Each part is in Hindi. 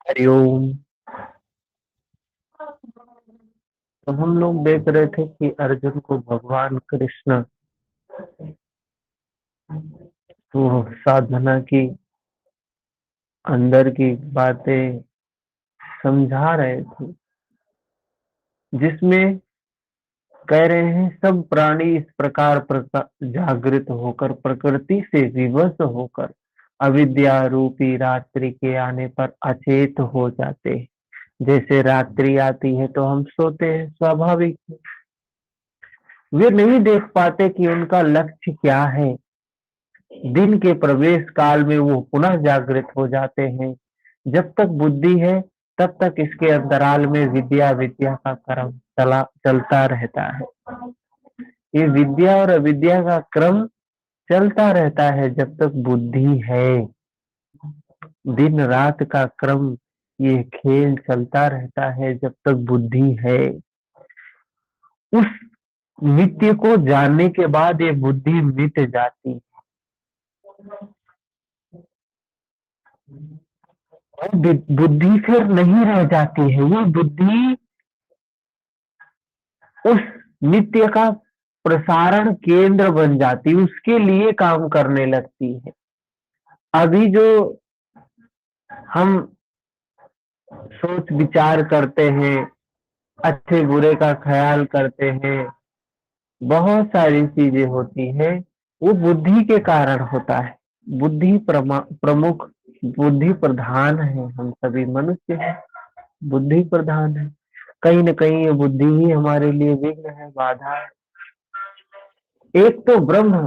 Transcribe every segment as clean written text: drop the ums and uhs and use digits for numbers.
हरिओम। तो हम लोग देख रहे थे कि अर्जुन को भगवान कृष्ण वो साधना की अंदर की बातें समझा रहे थे, जिसमें कह रहे हैं सब प्राणी इस प्रकार जागृत होकर प्रकृति से विवश होकर अविद्या रूपी रात्रि के आने पर अचेत हो जाते हैं। जैसे रात्रि आती है तो हम सोते हैं, स्वाभाविक। वे नहीं देख पाते कि उनका लक्ष्य क्या है। दिन के प्रवेश काल में वो पुनः जागृत हो जाते हैं। जब तक बुद्धि है तब तक इसके अंतराल में विद्या विद्या का क्रम चलता रहता है। ये विद्या और अविद्या का क्रम चलता रहता है जब तक बुद्धि है। दिन रात का क्रम, ये खेल चलता रहता है जब तक बुद्धि है। उस नित्य को जानने के बाद ये बुद्धि मिट जाती है। और बुद्धि फिर नहीं रह जाती है। वो बुद्धि उस नित्य का प्रसारण केंद्र बन जाती है, उसके लिए काम करने लगती है। अभी जो हम सोच विचार करते हैं, अच्छे बुरे का ख्याल करते हैं, बहुत सारी चीजें होती हैं, वो बुद्धि के कारण होता है। बुद्धि प्रमुख, बुद्धि प्रधान है। हम सभी मनुष्य हैं, बुद्धि प्रधान है। कहीं न कहीं ये बुद्धि ही हमारे लिए विघ्न है, बाधा है। एक तो ब्रह्म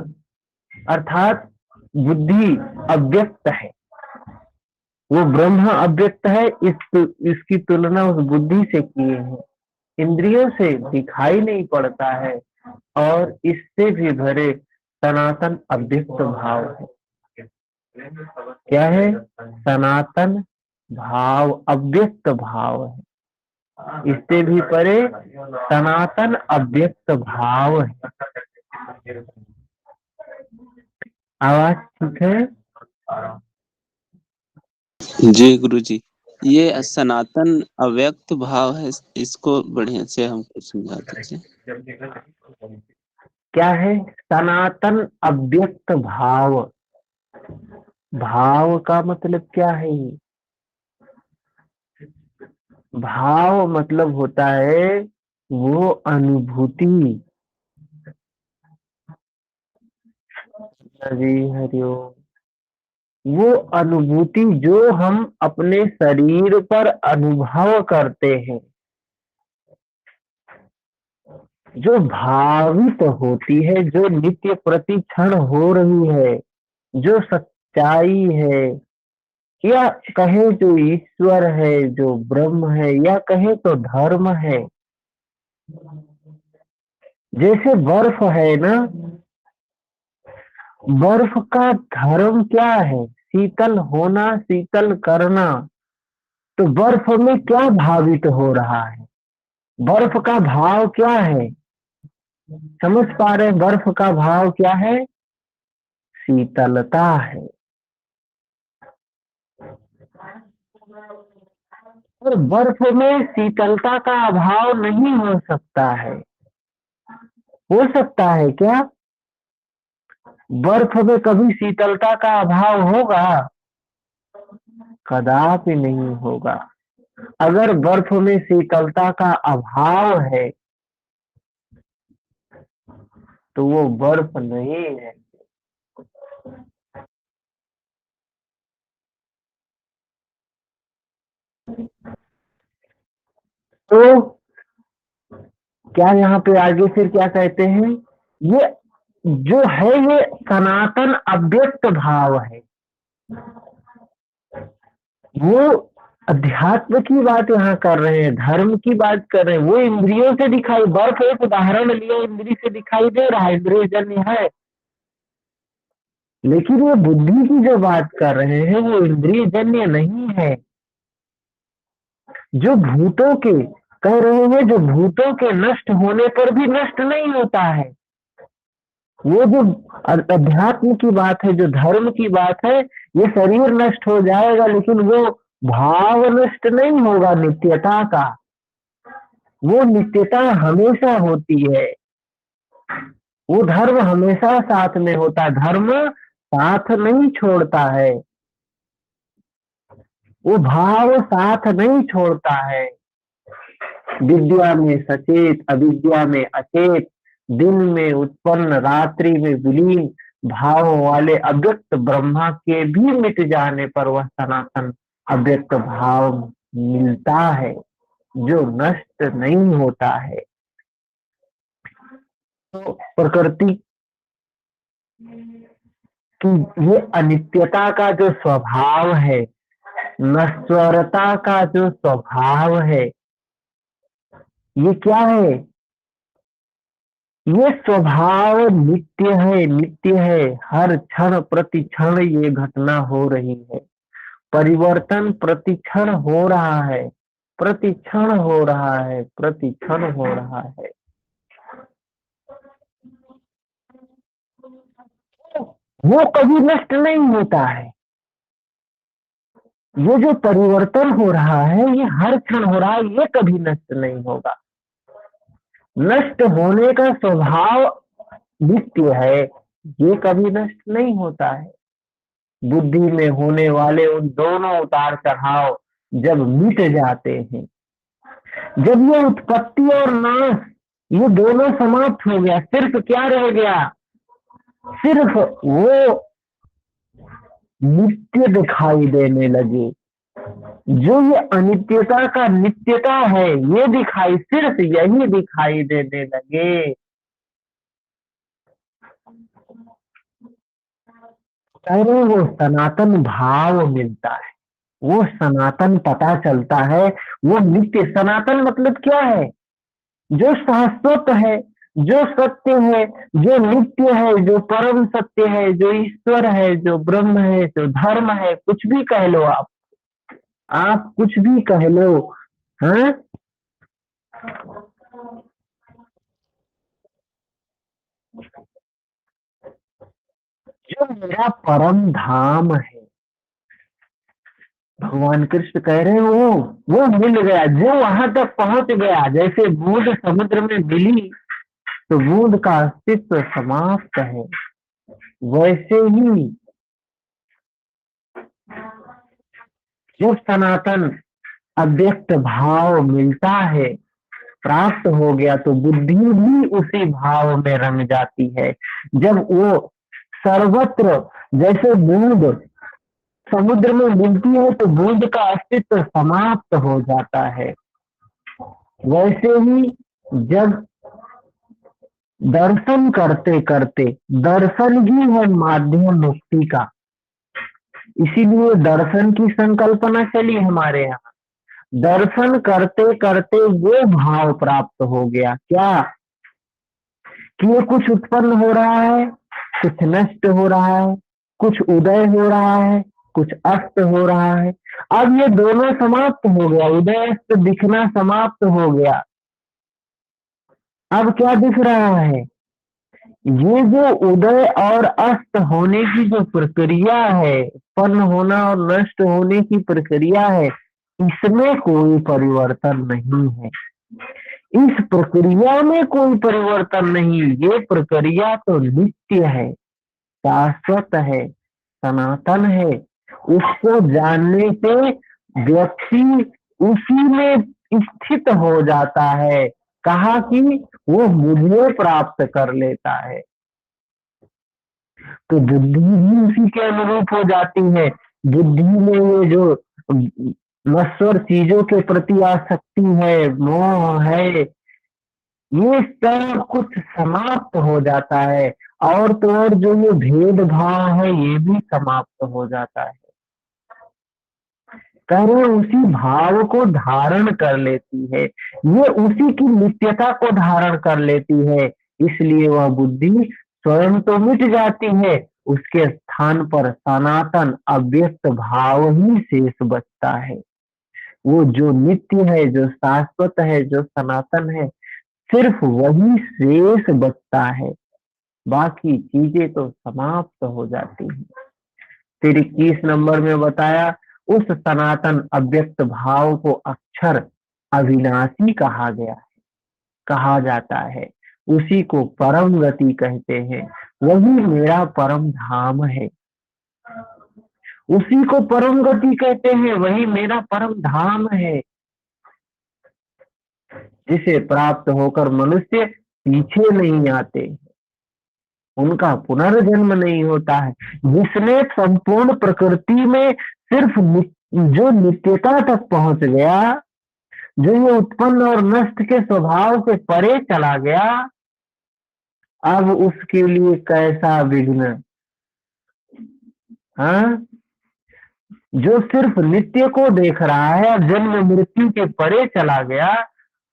अर्थात बुद्धि अव्यक्त है, वो ब्रह्म अव्यक्त है। इसकी तुलना उस बुद्धि से किए हैं। इंद्रियों से दिखाई नहीं पड़ता है और इससे भी भरे सनातन अव्यक्त भाव है। क्या है? सनातन भाव, अव्यक्त भाव है। इससे भी परे सनातन अव्यक्त भाव है। आवाज ठीक है? जी गुरुजी, ये सनातन अव्यक्त भाव है, इसको बढ़िया से हमको समझा दीजिए। क्या है सनातन अव्यक्त भाव? भाव का मतलब क्या है? भाव मतलब होता है वो अनुभूति। हरि हरिओम। वो अनुभूति जो हम अपने शरीर पर अनुभव करते हैं, जो भावित होती है, जो नित्य प्रति क्षण हो रही है, जो सच्चाई है, या कहे जो ईश्वर है, जो ब्रह्म है, या कहे तो धर्म है। जैसे बर्फ है ना, बर्फ का धर्म क्या है? शीतल होना, शीतल करना। तो बर्फ में क्या भावित हो रहा है? बर्फ का भाव क्या है? समझ पा रहे? बर्फ का भाव क्या है? शीतलता है। और बर्फ में शीतलता का अभाव नहीं हो सकता है। हो सकता है क्या? बर्फ में कभी शीतलता का अभाव होगा? कदापि नहीं होगा। अगर बर्फ में शीतलता का अभाव है तो वो बर्फ नहीं है। तो क्या यहाँ पे आगे फिर क्या कहते हैं? ये जो है ये सनातन अव्यक्त भाव है। वो अध्यात्म की बात यहाँ कर रहे हैं, धर्म की बात कर रहे हैं। वो इंद्रियों से दिखाई, बर्फ एक उदाहरण लिया, इंद्रिय से दिखाई दे रहा है, इंद्रिय जन्य है, लेकिन वो बुद्धि की जो बात कर रहे हैं वो इंद्रिय जन्य नहीं है। जो भूतों के कह रहे हैं, जो भूतों के नष्ट होने पर भी नष्ट नहीं होता है, वो जो अध्यात्म की बात है, जो धर्म की बात है, ये शरीर नष्ट हो जाएगा लेकिन वो भाव नष्ट नहीं होगा नित्यता का। वो नित्यता हमेशा होती है, वो धर्म हमेशा साथ में होता है, धर्म साथ नहीं छोड़ता है, वो भाव साथ नहीं छोड़ता है। विद्या में सचेत, अविद्या में अचेत, दिन में उत्पन्न, रात्रि में विलीन भाव वाले अव्यक्त ब्रह्मा के भी मिट जाने पर वह सनातन अव्यक्त भाव मिलता है, जो नष्ट नहीं होता है। तो प्रकृति की ये अनित्यता का जो स्वभाव है, नश्वरता का जो स्वभाव है, ये क्या है? ये स्वभाव नित्य है, नित्य है। हर क्षण प्रति क्षण ये घटना हो रही है, परिवर्तन प्रति क्षण हो रहा है, प्रति क्षण हो रहा है, प्रति क्षण हो रहा है। वो कभी नष्ट नहीं होता है। ये जो परिवर्तन हो रहा है ये हर क्षण हो रहा है, ये कभी नष्ट नहीं होगा। नष्ट होने का स्वभाव नित्य है, ये कभी नष्ट नहीं होता है। बुद्धि में होने वाले उन दोनों उतार चढ़ाव जब मिट जाते हैं, जब ये उत्पत्ति और नाश ये दोनों समाप्त हो गया, सिर्फ क्या रह गया? सिर्फ वो नित्य दिखाई देने लगे। जो ये अनित्यता का नित्यता है ये दिखाई, सिर्फ यही दिखाई देने लगे। अरे वो सनातन भाव मिलता है, वो सनातन पता चलता है, वो नित्य। सनातन मतलब क्या है? जो शाश्वत है, जो सत्य है, जो नित्य है, जो परम सत्य है, जो ईश्वर है, जो ब्रह्म है, जो धर्म है, कुछ भी कह लो आप कुछ भी कह लो, हाँ? जो मेरा परम धाम है, भगवान कृष्ण कह रहे हैं वो मिल गया, जो वहां तक पहुंच गया। जैसे बूंद समुद्र में मिली तो बूंद का अस्तित्व समाप्त है, वैसे ही जब सनातन अव्यक्त भाव मिलता है, प्राप्त हो गया, तो बुद्धि भी उसी भाव में रंग जाती है। जब वो सर्वत्र, जैसे बूंद समुद्र में मिलती है तो बूंद का अस्तित्व समाप्त हो जाता है, वैसे ही जब दर्शन करते करते, दर्शन ही है माध्यम मुक्ति का, इसीलिए दर्शन की संकल्पना चली हमारे यहाँ। दर्शन करते करते वो भाव प्राप्त हो गया, क्या कि ये कुछ उत्पन्न हो रहा है, कुछ नष्ट हो रहा है, कुछ उदय हो रहा है, कुछ अस्त हो रहा है। अब ये दोनों समाप्त हो गया, उदय अस्त दिखना समाप्त हो गया। अब क्या दिख रहा है? ये जो उदय और अस्त होने की जो प्रक्रिया है, उत्पन्न होना और नष्ट होने की प्रक्रिया है, इसमें कोई परिवर्तन नहीं है। इस प्रक्रिया में कोई परिवर्तन नहीं। ये प्रक्रिया तो नित्य है, शाश्वत है, सनातन है। उसको जानने से व्यक्ति उसी में स्थित हो जाता है। कहा कि वो मुझे प्राप्त कर लेता है, तो बुद्धि भी उसी के अनुरूप हो जाती है। बुद्धि में ये जो नश्वर चीजों के प्रति आसक्ति है, मोह है, ये सब कुछ समाप्त हो जाता है। और तो और जो ये भेदभाव है ये भी समाप्त हो जाता है। कह रहे हैं उसी भाव को धारण कर लेती है, ये उसी की नित्यता को धारण कर लेती है, इसलिए वह बुद्धि स्वयं तो मिट जाती है, उसके स्थान पर सनातन अव्यक्त भाव ही शेष बचता है। वो जो नित्य है, जो शाश्वत है, जो सनातन है, सिर्फ वही शेष बचता है, बाकी चीजें तो समाप्त हो जाती हैं। फिर 21 नंबर में बताया उस सनातन अव्यक्त भाव को अक्षर अविनाशी कहा जाता है, उसी को परम गति कहते हैं, वही मेरा परम धाम है, उसी को परम गति कहते हैं, वही मेरा परम धाम है, जिसे प्राप्त होकर मनुष्य पीछे नहीं आते, उनका पुनर्जन्म नहीं होता है। जिसने संपूर्ण प्रकृति में सिर्फ जो नित्यता तक पहुंच गया, जो ये उत्पन्न और नष्ट के स्वभाव से परे चला गया, अब उसके लिए कैसा विघ्न। हाँ, जो सिर्फ नित्य को देख रहा है और जन्म मृत्यु के परे चला गया,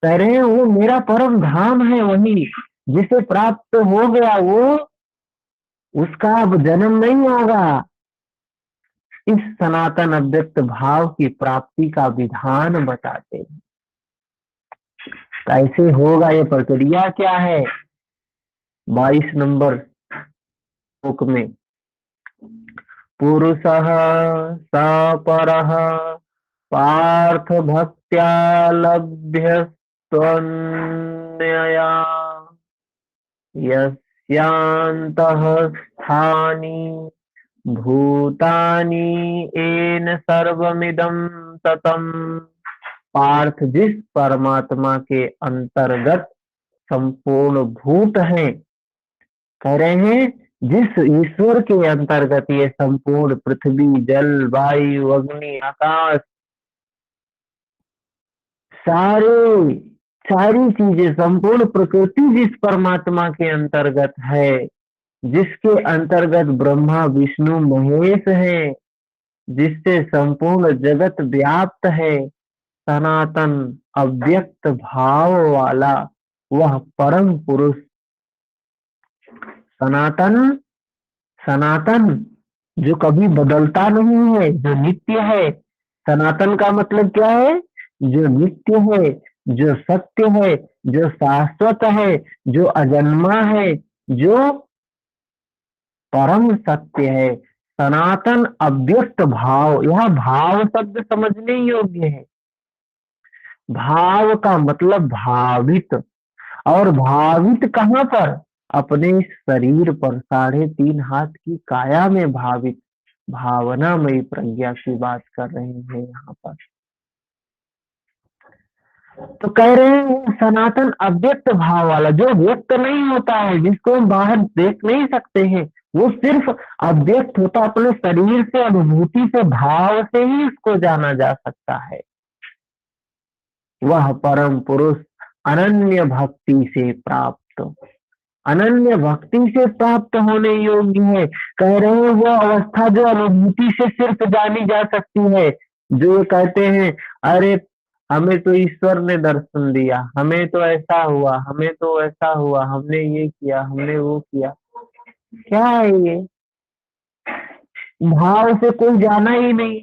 कह रहे हैं वो मेरा परम धाम है, वही जिसे प्राप्त हो गया वो उसका अब जन्म नहीं होगा। इस सनातन अव्यक्त भाव की प्राप्ति का विधान बताते हैं। कैसे होगा, ये प्रक्रिया क्या है? 22 नंबर श्लोक में पुरुषः स परः पार्थ भक्त्या लभ्यस्त्वन्यया यस्यान्तः स्थानि भूतानि येन सर्वमिदं ततम्। पार्थ, जिस परमात्मा के अंतर्गत संपूर्ण भूत हैं, कह रहे हैं जिस ईश्वर के अंतर्गत ये संपूर्ण पृथ्वी, जल, वायु, अग्नि, आकाश, सारी चीजें, संपूर्ण प्रकृति जिस परमात्मा के अंतर्गत है, जिसके अंतर्गत ब्रह्मा विष्णु महेश है, जिससे संपूर्ण जगत व्याप्त है, सनातन अव्यक्त भाव वाला वह परम पुरुष, सनातन जो कभी बदलता नहीं है, जो नित्य है। सनातन का मतलब क्या है? जो नित्य है, जो सत्य है, जो शाश्वत है, जो अजन्मा है, जो परम सत्य है। सनातन अव्यक्त भाव, यह भाव शब्द समझने योग्य है। भाव का मतलब भावित, और भावित कहाँ पर? अपने शरीर पर, 3.5 हाथ की काया में भावित, भावनामयी प्रज्ञा की बात कर रहे हैं यहाँ पर। तो कह रहे हैं सनातन अव्यक्त भाव वाला, जो व्यक्त नहीं होता है, जिसको हम बाहर देख नहीं सकते हैं, वो सिर्फ अव्यक्त होता, अपने शरीर से, अनुभूति से, भाव से ही उसको जाना जा सकता है। वह परम पुरुष अनन्य भक्ति से प्राप्त, अनन्य भक्ति से प्राप्त होने योग्य है। कह रहे हैं वो अवस्था जो अनुभूति से सिर्फ जानी जा सकती है, जो कहते हैं अरे हमें तो ईश्वर ने दर्शन दिया, हमें तो ऐसा हुआ, हमें तो ऐसा हुआ, हमने ये किया, हमने वो किया। क्या है ये? भाव से कोई जाना ही नहीं,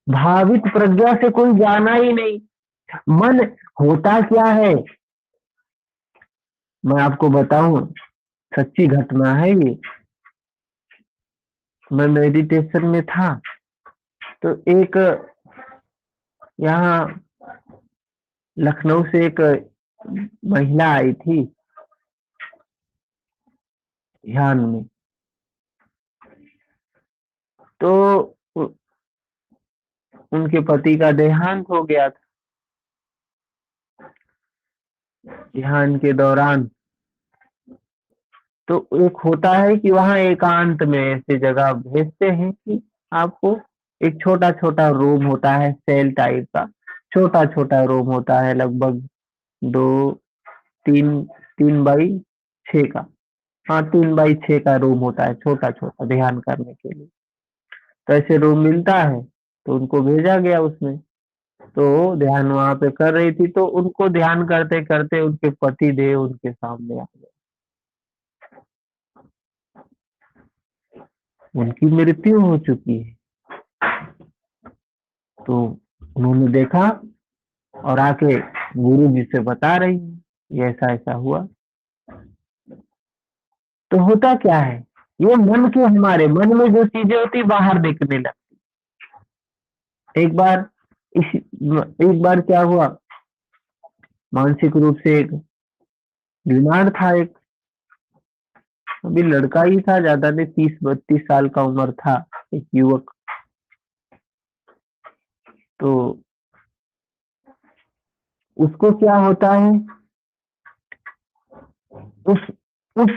भावित प्रज्ञा से कोई जाना ही नहीं। मन होता क्या है? मैं आपको बताऊं, सच्ची घटना है ये। मैं मेडिटेशन में था, तो एक यहाँ लखनऊ से एक महिला आई थी ध्यान में, तो उनके पति का देहांत हो गया था ध्यान के दौरान। तो एक होता है कि वहां एकांत में ऐसी जगह भेजते हैं कि आपको एक छोटा छोटा रूम होता है, सेल टाइप का छोटा छोटा रूम होता है, लगभग 3x6 का, हाँ 3x6 का रूम होता है, छोटा छोटा ध्यान करने के लिए। तो ऐसे रूम मिलता है, तो उनको भेजा गया उसमें। तो ध्यान वहां पे कर रही थी, तो उनको ध्यान करते करते उनके पति देव उनके सामने आ गए, उनकी मृत्यु हो चुकी है। तो उन्होंने देखा और आके गुरु जी से बता रही है, ये ऐसा ऐसा हुआ। तो होता क्या है, ये मन के, हमारे मन में जो चीजें होती बाहर दिखने लगती। एक बार क्या हुआ, मानसिक रूप से एक बीमार था, एक अभी लड़का ही था, ज्यादा नहीं, 30-32 साल का उम्र था, एक युवक। तो उसको क्या होता है, उस उस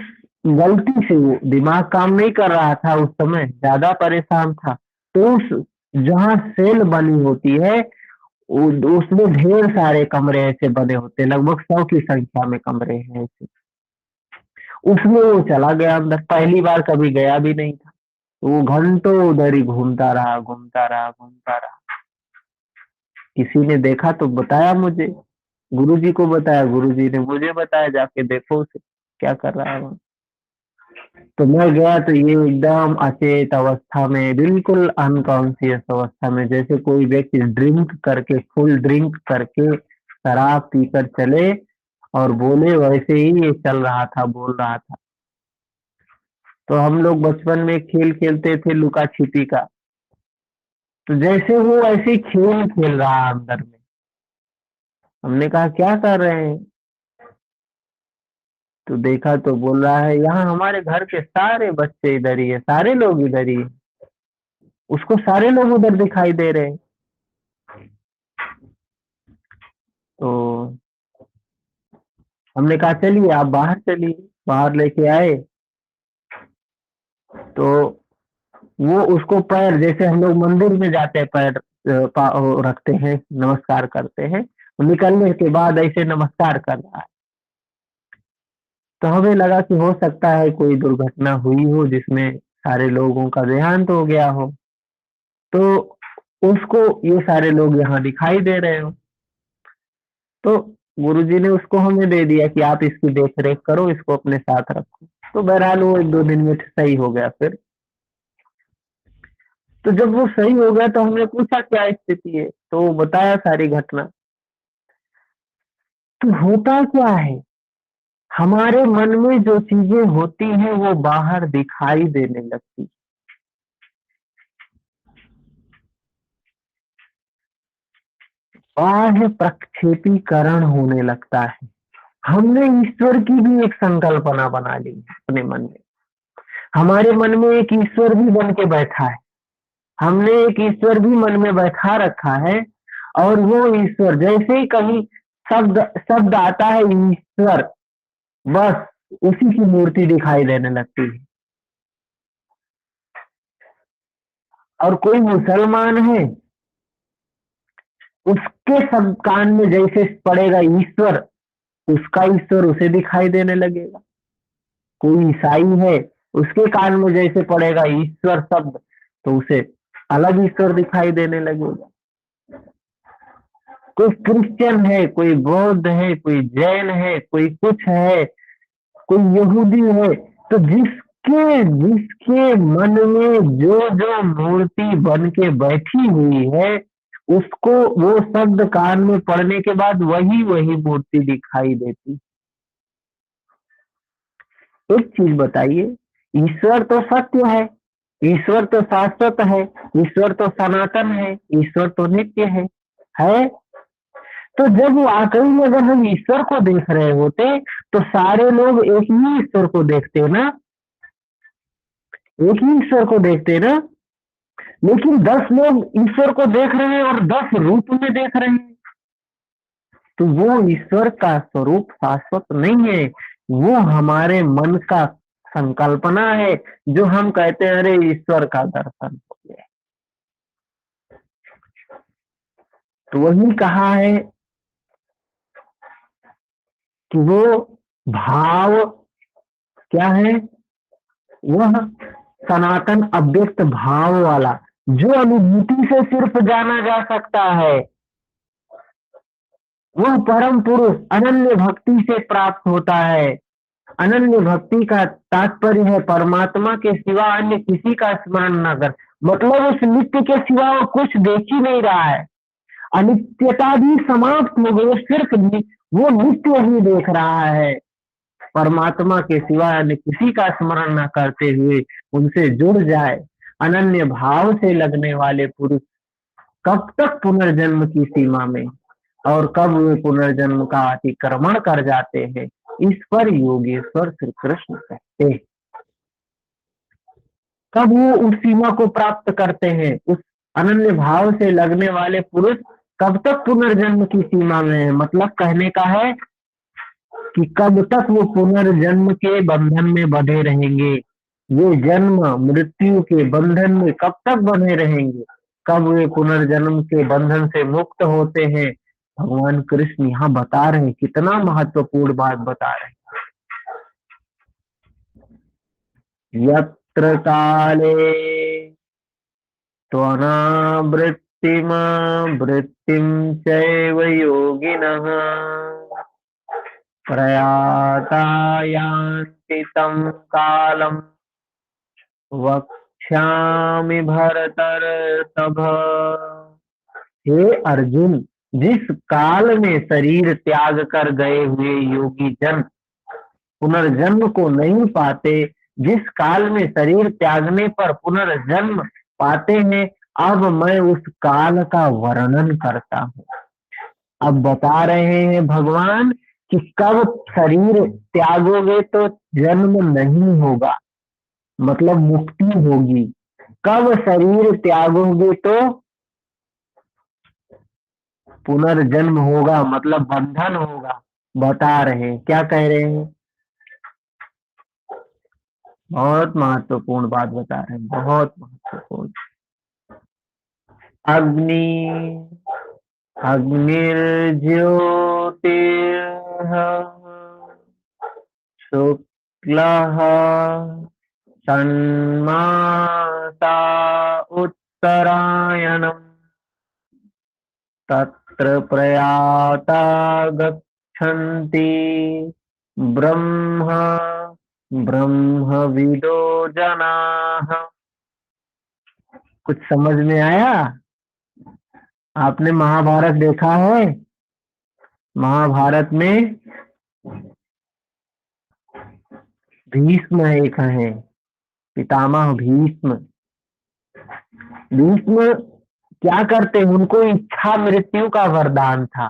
गलती से वो दिमाग काम नहीं कर रहा था, उस समय ज्यादा परेशान था। तो उस जहाँ सेल बनी होती है, उसमें ढेर सारे कमरे ऐसे बने होते हैं, लगभग 100 की संख्या में कमरे हैं ऐसे। उसमें वो चला गया अंदर, पहली बार कभी गया भी नहीं था। वो घंटों उधर ही घूमता रहा, घूमता रहा, घूमता रहा। किसी ने देखा तो बताया मुझे, गुरुजी को बताया, गुरुजी ने मुझे बताया, जाके देखो उसे क्या कर रहा है वहाँ। तो मैं गया तो ये एकदम अचेत अवस्था में, बिल्कुल अनकॉन्शियस अवस्था में, जैसे कोई व्यक्ति ड्रिंक करके, फुल ड्रिंक करके शराब पीकर चले और बोले, वैसे ही ये चल रहा था, बोल रहा था। तो हम लोग बचपन में खेल खेलते थे लुका छिपी का, तो जैसे वो ऐसे खेल खेल रहा अंदर में। हमने कहा क्या कर रहे हैं, तो देखा तो बोल रहा है, यहाँ हमारे घर के सारे बच्चे इधर ही है, सारे लोग इधर ही है। उसको सारे लोग उधर दिखाई दे रहे हैं। तो हमने कहा चलिए आप बाहर चलिए, बाहर लेके आए। तो वो उसको पैर, जैसे हम लोग मंदिर में जाते हैं, पैर रखते हैं, नमस्कार करते हैं, निकलने के बाद ऐसे नमस्कार कर रहा है। तो हमें लगा कि हो सकता है कोई दुर्घटना हुई हो जिसमें सारे लोगों का देहांत हो गया हो। तो उसको ये सारे लोग यहाँ दिखाई दे रहे हो, तो गुरुजी ने उसको हमें दे दिया कि आप इसकी देख रेख करो, इसको अपने साथ रखो। तो बहरहाल वो 1-2 दिन में सही हो गया फिर। तो जब वो सही हो गया तो हमने पूछा क्या स्थिति है, तो वो बताया सारी घटना। तो होता क्या है, हमारे मन में जो चीजें होती हैं वो बाहर दिखाई देने लगती, बाह्य प्रक्षेपीकरण होने लगता है। हमने ईश्वर की भी एक संकल्पना बना ली अपने मन में, हमारे मन में एक ईश्वर भी बन के बैठा है, हमने एक ईश्वर भी मन में बैठा रखा है। और वो ईश्वर जैसे ही कहीं शब्द शब्द आता है ईश्वर, बस उसी की मूर्ति दिखाई देने लगती है। और कोई मुसलमान है, उसके सब कान में जैसे पड़ेगा ईश्वर, उसका ईश्वर उसे दिखाई देने लगेगा। कोई ईसाई है, उसके कान में जैसे पड़ेगा ईश्वर शब्द, तो उसे अलग ईश्वर दिखाई देने लगेगा। कोई क्रिश्चियन है, कोई बौद्ध है, कोई जैन है, कोई कुछ है, कोई यहूदी है, तो जिसके जिसके मन में जो जो मूर्ति बन के बैठी हुई है, उसको वो शब्द कान में पड़ने के बाद वही वही मूर्ति दिखाई देती। एक चीज बताइए, ईश्वर तो सत्य है, ईश्वर तो शाश्वत है, ईश्वर तो सनातन है, ईश्वर तो नित्य है। तो जब वाकई में अगर हम ईश्वर को देख रहे होते, तो सारे लोग एक ही ईश्वर को देखते ना, एक ही ईश्वर को देखते ना। लेकिन 10 लोग ईश्वर को देख रहे हैं और 10 रूप में देख रहे हैं, तो वो ईश्वर का स्वरूप शाश्वत नहीं है, वो हमारे मन का संकल्पना है, जो हम कहते हैं अरे ईश्वर का दर्शन हो गया। तो वही कहा है कि वो भाव क्या है, वह सनातन अव्यक्त भाव वाला, जो अनुभूति से सिर्फ जाना जा सकता है, वह परम पुरुष अनन्य भक्ति से प्राप्त होता है। अनन्य भक्ति का तात्पर्य है परमात्मा के सिवा अन्य किसी का स्मरण न कर, मतलब उस नित्य के सिवा वो कुछ देख ही नहीं रहा है, अनित्यता भी समाप्त हो गई, सिर्फ वो नित्य ही देख रहा है। परमात्मा के सिवा अन्य किसी का स्मरण न करते हुए उनसे जुड़ जाए। अनन्य भाव से लगने वाले पुरुष कब तक पुनर्जन्म की सीमा में और कब वे पुनर्जन्म का अतिक्रमण कर जाते हैं, इस पर योगेश्वर श्री कृष्ण कहते हैं। कब वो उस सीमा को प्राप्त करते हैं, उस अनन्य भाव से लगने वाले पुरुष कब तक पुनर्जन्म की सीमा में है, मतलब कहने का है कि कब तक वो पुनर्जन्म के बंधन में बंधे रहेंगे, ये जन्म मृत्यु के बंधन में कब तक बंधे रहेंगे, कब वे पुनर्जन्म के बंधन से मुक्त होते हैं। भगवान कृष्ण यहाँ बता रहे हैं, कितना महत्वपूर्ण बात बता रहे हैं। यत्र काले त्वनावृत्तिम चैव योगिनः प्रयाता यान्ति तं कालम् वक्ष्यामि भरतर्षभ। हे अर्जुन, जिस काल में शरीर त्याग कर गए हुए योगी जन पुनर्जन्म को नहीं पाते, जिस काल में शरीर त्यागने पर पुनर्जन्म पाते हैं, अब मैं उस काल का वर्णन करता हूँ। अब बता रहे हैं भगवान कि कब शरीर त्यागोगे तो जन्म नहीं होगा, मतलब मुक्ति होगी। कब शरीर त्यागोगे तो पुनर्जन्म होगा, मतलब बंधन होगा। बता रहे हैं, क्या कह रहे हैं, बहुत महत्वपूर्ण बात बता रहे हैं, बहुत महत्वपूर्ण। अग्निर्ज्योतिर्ह शुक्लः षण्मासा उत्तरायणम् तत्र प्रयाता गच्छन्ति ब्रह्मविदो जनाः। कुछ समझ में आया? आपने महाभारत देखा है? महाभारत में भीष्म एक है, पितामह भीष्म। भीष्म क्या करते, उनको इच्छा मृत्यु का वरदान था।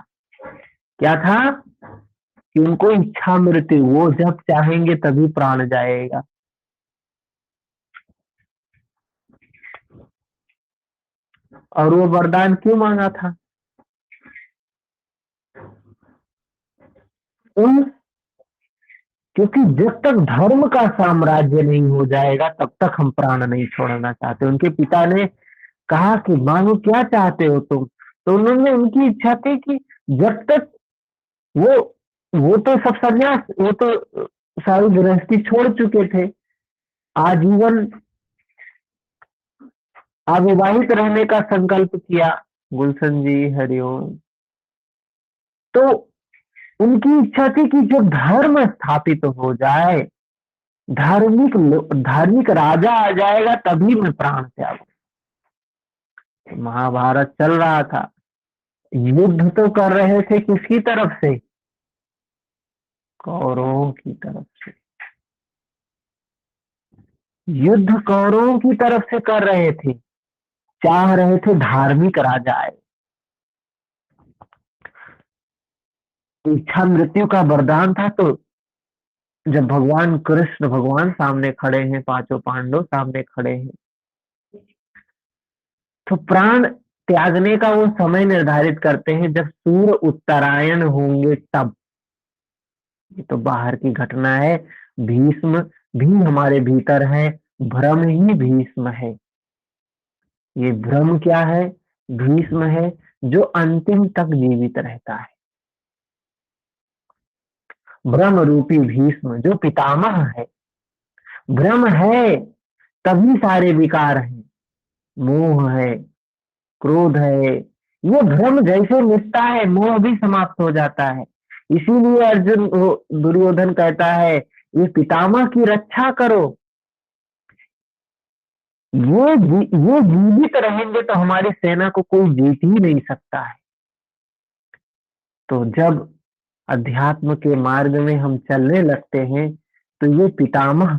क्या था कि उनको इच्छा मृत्यु, वो जब चाहेंगे तभी प्राण जाएगा। और वो वरदान क्यों मांगा था? क्योंकि जब तक धर्म का साम्राज्य नहीं हो जाएगा तब तक हम प्राण नहीं छोड़ना चाहते। उनके पिता ने कहा कि मानो क्या चाहते हो तुम, तो उन्होंने, उनकी इच्छा थी कि जब तक वो तो सब सन्यास, वो तो सारी गृहस्थी छोड़ चुके थे, आजीवन अविवाहित रहने का संकल्प किया। गुलशन जी हरिओम। तो उनकी इच्छा थी कि जब धर्म स्थापित हो जाए, धार्मिक राजा आ जाएगा, तभी मैं प्राण त्यागूं। महाभारत चल रहा था, युद्ध तो कर रहे थे किसकी तरफ से? कौरवों की तरफ से। युद्ध कौरवों की तरफ से कर रहे थे, चाह रहे थे धार्मिक राजा आए। इच्छा मृत्यु का वरदान था। तो जब भगवान कृष्ण, भगवान सामने खड़े हैं, पांचों पांडव सामने खड़े हैं, तो प्राण त्यागने का वो समय निर्धारित करते हैं जब सूर्य उत्तरायण होंगे तब। ये तो बाहर की घटना है। भीष्म भी हमारे भीतर है, भ्रम ही भीष्म है। ये भ्रम क्या है? भीष्म है जो अंतिम तक जीवित रहता है। भ्रम रूपी भीष्म जो पितामह है। भ्रम है तभी सारे विकार हैं। मोह है, क्रोध है, ये भ्रम जैसे मिटता है मोह भी समाप्त हो जाता है। इसीलिए अर्जुन दुर्योधन कहता है ये पितामह की रक्षा करो। ये जीवित रहेंगे तो हमारी सेना को कोई जीत ही नहीं सकता है। तो जब अध्यात्म के मार्ग में हम चलने लगते हैं तो ये पितामह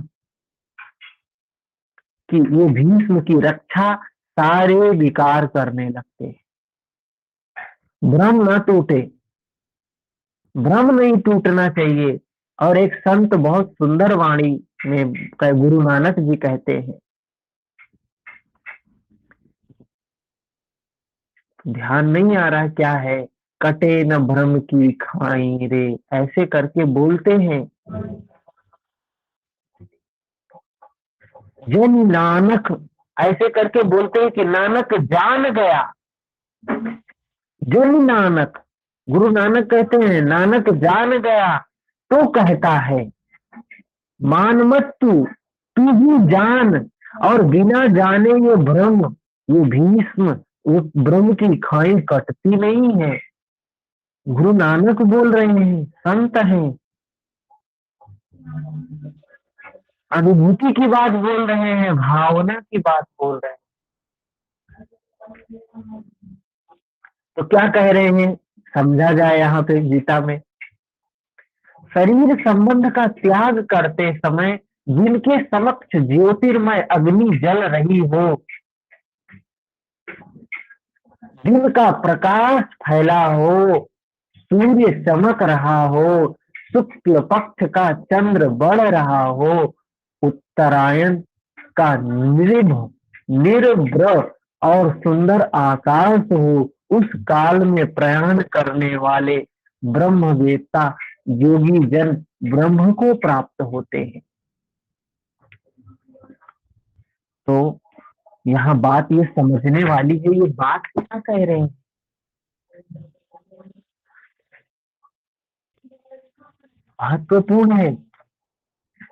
की, ये भीष्म की रक्षा सारे विकार करने लगते हैं। भ्रम न टूटे, भ्रम नहीं टूटना चाहिए। और एक संत बहुत सुंदर वाणी में गुरु नानक जी कहते हैं, ध्यान नहीं आ रहा क्या है, कटे न भ्रम की खाई रे, ऐसे करके बोलते हैं। जन नानक, ऐसे करके बोलते हैं कि नानक जान गया। जन नानक, गुरु नानक कहते हैं नानक जान गया तो कहता है मान मत तू ही जान। और बिना जाने ये भ्रम, ये भीष्म, ये भ्रम की खाई कटती नहीं है। गुरु नानक बोल रहे हैं, संत हैं, अनुभूति की बात बोल रहे हैं, भावना की बात बोल रहे हैं। तो क्या कह रहे हैं, समझा जाए यहाँ पे गीता में। शरीर संबंध का त्याग करते समय जिनके समक्ष ज्योतिर्मय अग्नि जल रही हो, दिन का प्रकाश फैला हो, सूर्य चमक रहा हो, शुक्ल पक्ष का चंद्र बढ़ रहा हो, उत्तरायण का निर्भ्र और सुंदर आकाश हो, उस काल में प्रयाण करने वाले ब्रह्मवेत्ता योगी जन ब्रह्म को प्राप्त होते हैं। तो यहाँ बात ये समझने वाली है, ये बात क्या कह रहे हैं। महत्वपूर्ण है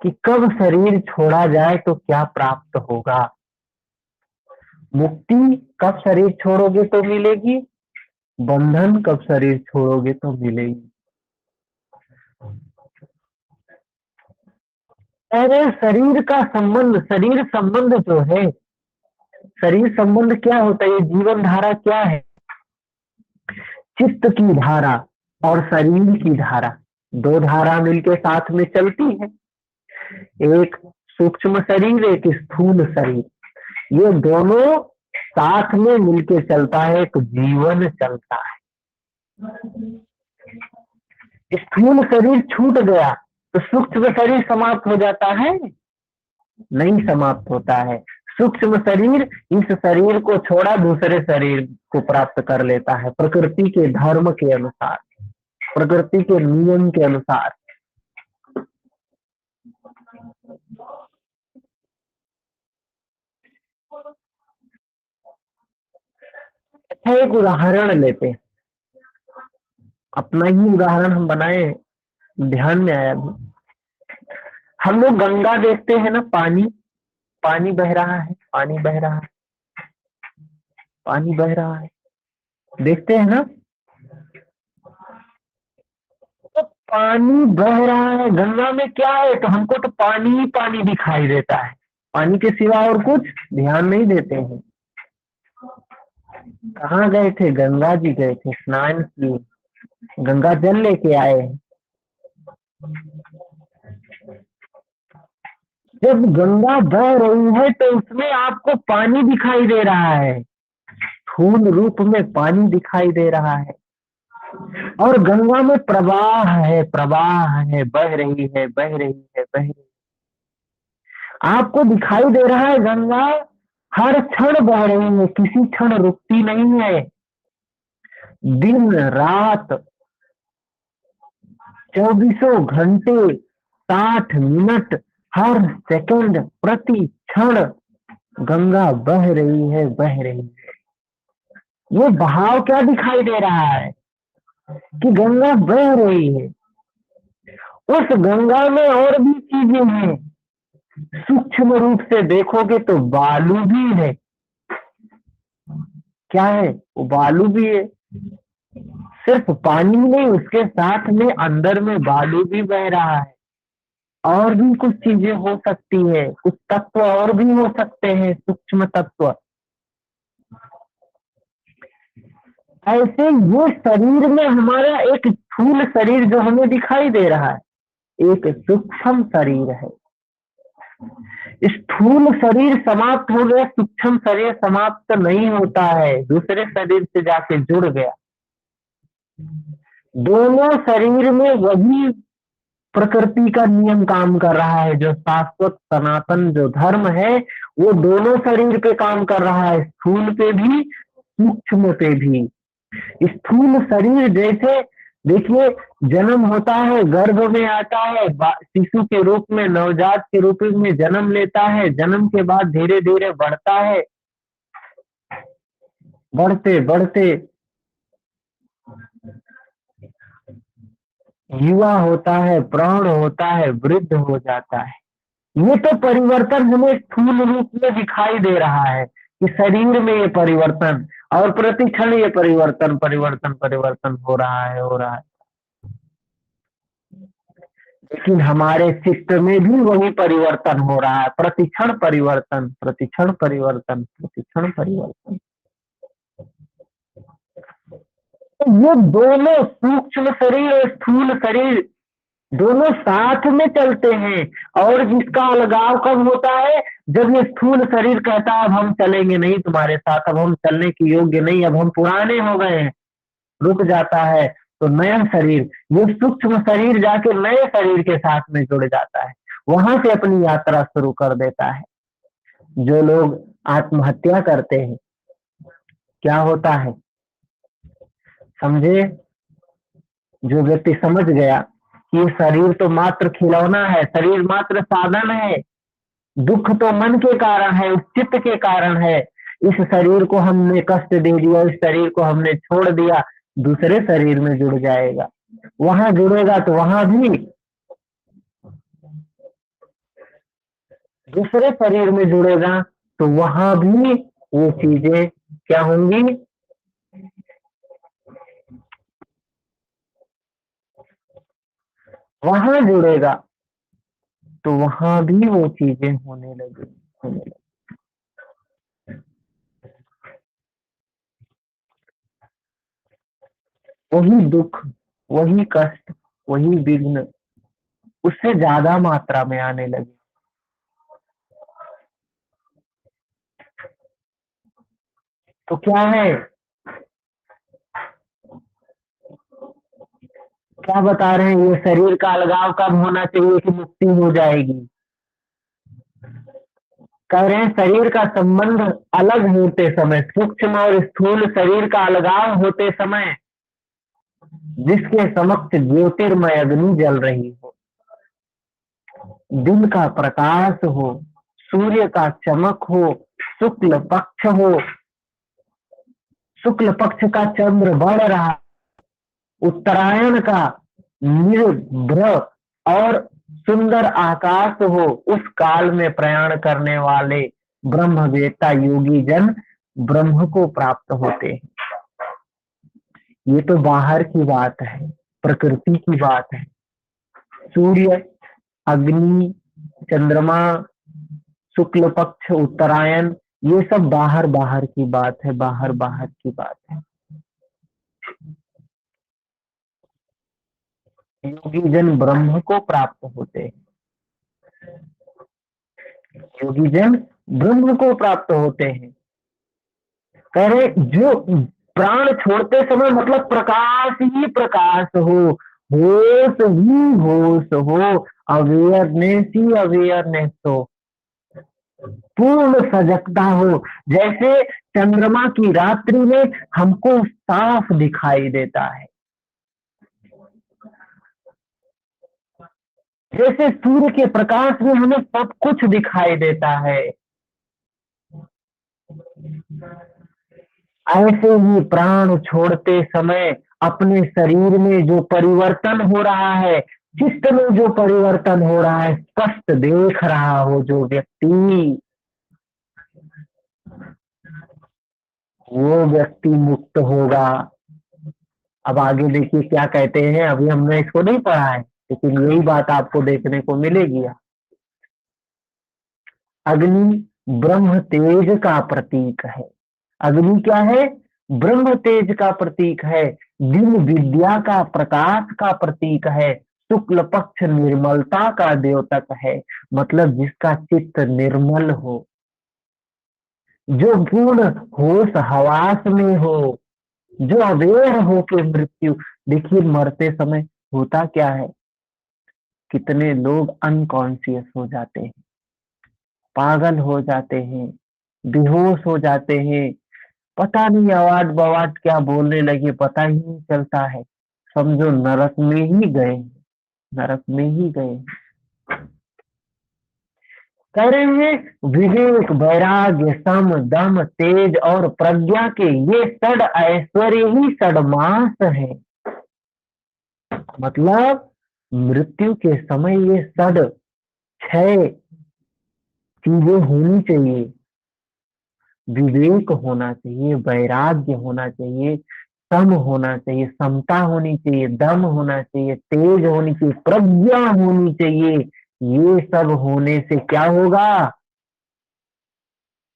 कि कब शरीर छोड़ा जाए तो क्या प्राप्त होगा। मुक्ति कब शरीर छोड़ोगे तो मिलेगी, बंधन कब शरीर छोड़ोगे तो मिलेगी। अरे शरीर का संबंध, शरीर संबंध जो है, शरीर संबंध क्या होता है, ये जीवन धारा क्या है, चित्त की धारा और शरीर की धारा, दो धारा मिलके साथ में चलती है। एक सूक्ष्म शरीर, एक स्थूल शरीर, ये दोनों साथ में मिलके चलता है, एक जीवन चलता है। स्थूल शरीर छूट गया तो सूक्ष्म शरीर समाप्त हो जाता है, नहीं समाप्त होता है। सूक्ष्म शरीर इस शरीर को छोड़ा दूसरे शरीर को प्राप्त कर लेता है, प्रकृति के धर्म के अनुसार, प्रकृति के नियम के अनुसार। एक उदाहरण लेते हैं, अपना ही उदाहरण हम बनाए, ध्यान में आया। हम लोग गंगा देखते हैं ना, पानी, पानी बह रहा है, पानी बह रहा है, पानी बह रहा है, देखते हैं ना। तो पानी बह रहा है, गंगा में क्या है, तो हमको तो पानी ही पानी दिखाई देता है, पानी के सिवा और कुछ ध्यान नहीं देते हैं। कहाँ गए थे, गंगा जी गए थे, स्नान किए, गंगा जल लेके आए। जब गंगा बह रही है तो उसमें आपको पानी दिखाई दे रहा है, स्थूल रूप में पानी दिखाई दे रहा है। और गंगा में प्रवाह है, प्रवाह है, बह रही है, बह रही है, बह रही है। आपको दिखाई दे रहा है गंगा हर क्षण बह रही है, किसी क्षण रुकती नहीं है। दिन रात 24 घंटे 60 मिनट हर सेकंड प्रति क्षण गंगा बह रही है, बह रही है। ये बहाव क्या दिखाई दे रहा है कि गंगा बह रही है। उस गंगा में और भी चीजें हैं, सूक्ष्म रूप से देखोगे तो बालू भी है, क्या है, वो बालू भी है। सिर्फ पानी नहीं, उसके साथ में अंदर में बालू भी बह रहा है, और भी कुछ चीजें हो सकती है, कुछ तत्व और भी हो सकते हैं, सूक्ष्म तत्व। ऐसे ये शरीर में हमारा एक स्थूल शरीर जो हमें दिखाई दे रहा है, एक सूक्ष्म शरीर है। स्थूल शरीर समाप्त हो गया, सूक्ष्म शरीर समाप्त नहीं होता है, दूसरे शरीर से जाके जुड़ गया। दोनों शरीर में वही प्रकृति का नियम काम कर रहा है, जो शाश्वत सनातन जो धर्म है वो दोनों शरीर पे काम कर रहा है, स्थूल पे भी सूक्ष्म पे भी। स्थूल शरीर जैसे देखिए जन्म होता है, गर्भ में आता है, शिशु के रूप में, नवजात के रूप में जन्म लेता है, जन्म के बाद धीरे धीरे बढ़ता है, बढ़ते बढ़ते युवा होता है, प्रौढ़ होता है, वृद्ध हो जाता है। ये तो परिवर्तन हमें स्थूल रूप में दिखाई दे रहा है कि शरीर में ये परिवर्तन, और प्रतिक्षण ये परिवर्तन परिवर्तन परिवर्तन हो रहा है, हो रहा है। लेकिन हमारे चित्त में भी वही परिवर्तन हो रहा है, प्रतिक्षण परिवर्तन, प्रतिक्षण परिवर्तन, प्रतिक्षण परिवर्तन। तो ये दोनों सूक्ष्म शरीर और स्थूल शरीर दोनों साथ में चलते हैं, और जिसका अलगाव कब होता है, जब ये स्थूल शरीर कहता है अब हम चलेंगे नहीं तुम्हारे साथ, अब हम चलने के योग्य नहीं, अब हम पुराने हो गए हैं, रुक जाता है। तो नया शरीर, ये सूक्ष्म शरीर जाके नए शरीर के साथ में जुड़ जाता है, वहां से अपनी यात्रा शुरू कर देता है। जो लोग आत्महत्या करते हैं, क्या होता है समझे, जो व्यक्ति समझ गया कि ये शरीर तो मात्र खिलौना है, शरीर मात्र साधन है, दुख तो मन के कारण है, उस चित्त के कारण है, इस शरीर को हमने कष्ट दे दिया, इस शरीर को हमने छोड़ दिया, दूसरे शरीर में जुड़ जाएगा, वहां जुड़ेगा तो वहां भी दूसरे शरीर में जुड़ेगा, तो वहां भी वो चीजें क्या होंगी, वहां जुड़ेगा तो वहां भी वो चीजें होने लगेगी। वही दुख, वही कष्ट, वही विघ्न उससे ज्यादा मात्रा में आने लगे। तो क्या है, क्या बता रहे हैं, ये शरीर का अलगाव कब होना चाहिए कि मुक्ति हो जाएगी। कह रहे हैं शरीर का संबंध अलग होते समय, सूक्ष्म और स्थूल शरीर का अलगाव होते समय, जिसके समक्ष ज्योतिर्मय अग्नि जल रही हो, दिन का प्रकाश हो, सूर्य का चमक हो, शुक्ल पक्ष हो, शुक्ल पक्ष का चंद्र बढ़ रहा, उत्तरायण का निर्भ्र और सुंदर आकाश हो, उस काल में प्रयाण करने वाले ब्रह्मवेत्ता योगी जन ब्रह्म को प्राप्त होते हैं। ये तो बाहर की बात है, प्रकृति की बात है। सूर्य, अग्नि, चंद्रमा, शुक्ल पक्ष, उत्तरायण, ये सब बाहर बाहर की बात है, बाहर बाहर की बात है। योगी जन ब्रह्म को प्राप्त होते हैं, योगी जन ब्रह्म को प्राप्त होते हैं। कह रहे जो प्राण छोड़ते समय मतलब प्रकाश ही प्रकाश हो, होश ही होश हो, अवेयरनेस ही अवेयरनेस हो, पूर्ण सजगता हो, जैसे चंद्रमा की रात्रि में हमको साफ दिखाई देता है, जैसे सूर्य के प्रकाश में हमें सब कुछ दिखाई देता है, ऐसे ही प्राण छोड़ते समय अपने शरीर में जो परिवर्तन हो रहा है, चित्त में जो परिवर्तन हो रहा है, स्पष्ट देख रहा हो जो व्यक्ति, वो व्यक्ति मुक्त होगा। अब आगे देखिए क्या कहते हैं, अभी हमने इसको नहीं पढ़ा है, लेकिन यही बात आपको देखने को मिलेगी। अग्नि ब्रह्म तेज का प्रतीक है। अग्नि क्या है? ब्रह्म तेज का प्रतीक है, दिन विद्या का प्रकाश का प्रतीक है, शुक्ल पक्ष निर्मलता का द्योतक है। मतलब जिसका चित्त निर्मल हो, जो पूर्ण होश हवास में हो, जो अवेयर हो के मृत्यु। देखिए मरते समय होता क्या है, कितने लोग अनकॉन्शियस हो जाते हैं, पागल हो जाते हैं, बेहोश हो जाते हैं, पता नहीं अवाज बवाज क्या बोलने लगे, पता ही नहीं चलता है। समझो नरक में ही गए, नरक में ही गए। कह रहे हैं विवेक वैराग्य सम दम तेज और प्रज्ञा के ये षड ऐश्वर्य ही षडमास है। मतलब मृत्यु के समय ये षड 6 चीजें होनी चाहिए। विवेक होना चाहिए, वैराग्य होना चाहिए, सम होना चाहिए, समता होनी चाहिए, दम होना चाहिए, तेज होनी चाहिए, प्रज्ञा होनी चाहिए। ये सब होने से क्या होगा?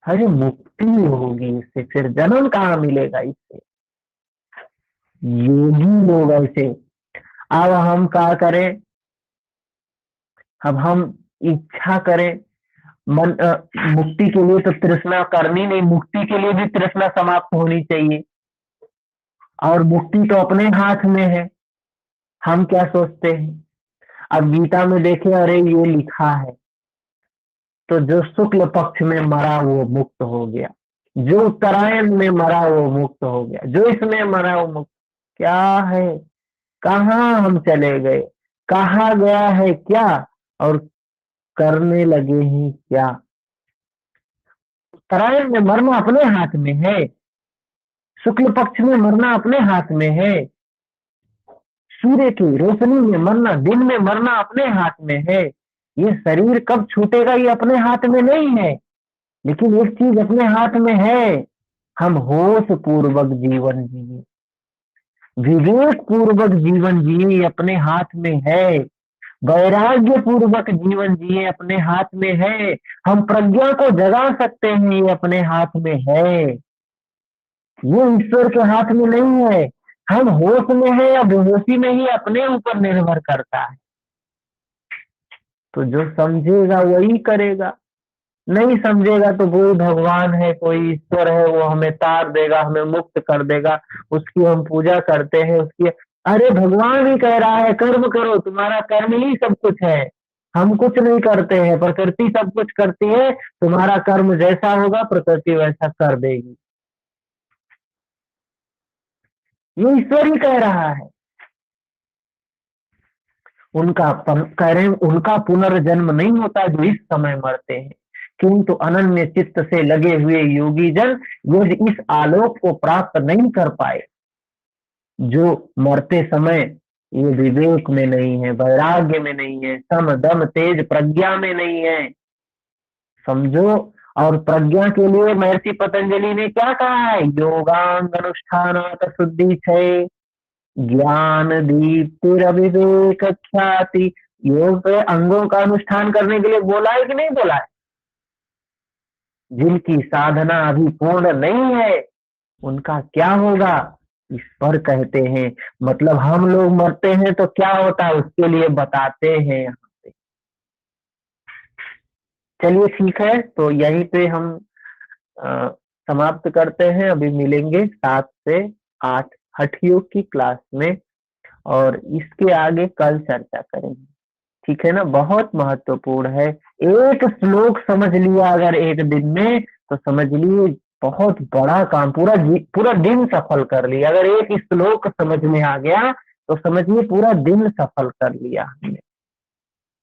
अरे मुक्ति होगी इससे, फिर जन्म कहाँ मिलेगा इससे? योगी लोग ऐसे। अब हम क्या करें? अब हम इच्छा करें मन मुक्ति के लिए, तो तृष्णा करनी नहीं, मुक्ति के लिए भी तृष्णा समाप्त होनी चाहिए। और मुक्ति तो अपने हाथ में है। हम क्या सोचते हैं? अब गीता में देखें, अरे ये लिखा है, तो जो शुक्ल पक्ष में मरा वो मुक्त हो गया, जो उत्तरायण में मरा वो मुक्त हो गया, जो इसमें मरा वो मुक्त। क्या है? कहाँ हम चले गए? कहा गया है क्या? और करने लगे हैं क्या? उत्तरायण में मरना अपने हाथ में है, शुक्ल पक्ष में मरना अपने हाथ में है, सूर्य की रोशनी में मरना, दिन में मरना अपने हाथ में है। ये शरीर कब छूटेगा ये अपने हाथ में नहीं है, लेकिन एक चीज अपने हाथ में है, हम होश पूर्वक जीवन जिए, विवेक पूर्वक जीवन जिए, ये अपने हाथ में है। वैराग्य पूर्वक जीवन जिए, अपने हाथ में है। हम प्रज्ञा को जगा सकते हैं, ये अपने हाथ में है। ये ईश्वर के हाथ में नहीं है। हम होश में है या बेहोशी में ही अपने ऊपर निर्भर करता है। तो जो समझेगा वही करेगा, नहीं समझेगा तो कोई भगवान है, कोई ईश्वर है, वो हमें तार देगा, हमें मुक्त कर देगा, उसकी हम पूजा करते हैं उसकी। अरे भगवान ही कह रहा है कर्म करो, तुम्हारा कर्म ही सब कुछ है। हम कुछ नहीं करते हैं, प्रकृति सब कुछ करती है। तुम्हारा कर्म जैसा होगा प्रकृति वैसा कर देगी, ये ईश्वर ही कह रहा है। कह रहे हैं उनका पुनर्जन्म नहीं होता जो इस समय मरते हैं, किंतु अनन्य चित्त से लगे हुए योगी जन यदि इस आलोक को प्राप्त नहीं कर पाए, जो मरते समय ये विवेक में नहीं है, वैराग्य में नहीं है, सम दम तेज प्रज्ञा में नहीं है, समझो। और प्रज्ञा के लिए महर्षि पतंजलि ने क्या कहा है? योगांग अनुष्ठानात शुद्धि छय ज्ञान दीप्तिर अविवेक ख्याति। योग पे अंगों का अनुष्ठान करने के लिए बोला है कि नहीं बोला है? जिनकी साधना अभी पूर्ण नहीं है उनका क्या होगा, इस पर कहते हैं। मतलब हम लोग मरते हैं तो क्या होता है उसके लिए बताते हैं यहाँ पे। चलिए ठीक है, तो यहीं पे हम अ, समाप्त करते हैं। अभी मिलेंगे 7 से 8 हठ योग की क्लास में, और इसके आगे कल चर्चा करेंगे। ठीक है ना? बहुत महत्वपूर्ण है। एक श्लोक समझ लिया अगर एक दिन में, तो समझ लिए बहुत बड़ा काम, पूरा दिन सफल कर लिया। अगर एक श्लोक समझ में आ गया तो समझिए पूरा दिन सफल कर लिया हमने,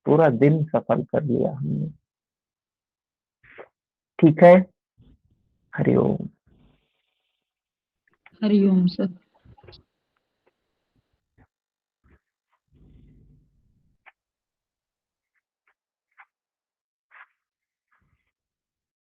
पूरा दिन सफल कर लिया हमने। ठीक है? हरिओम। हरिओम सर।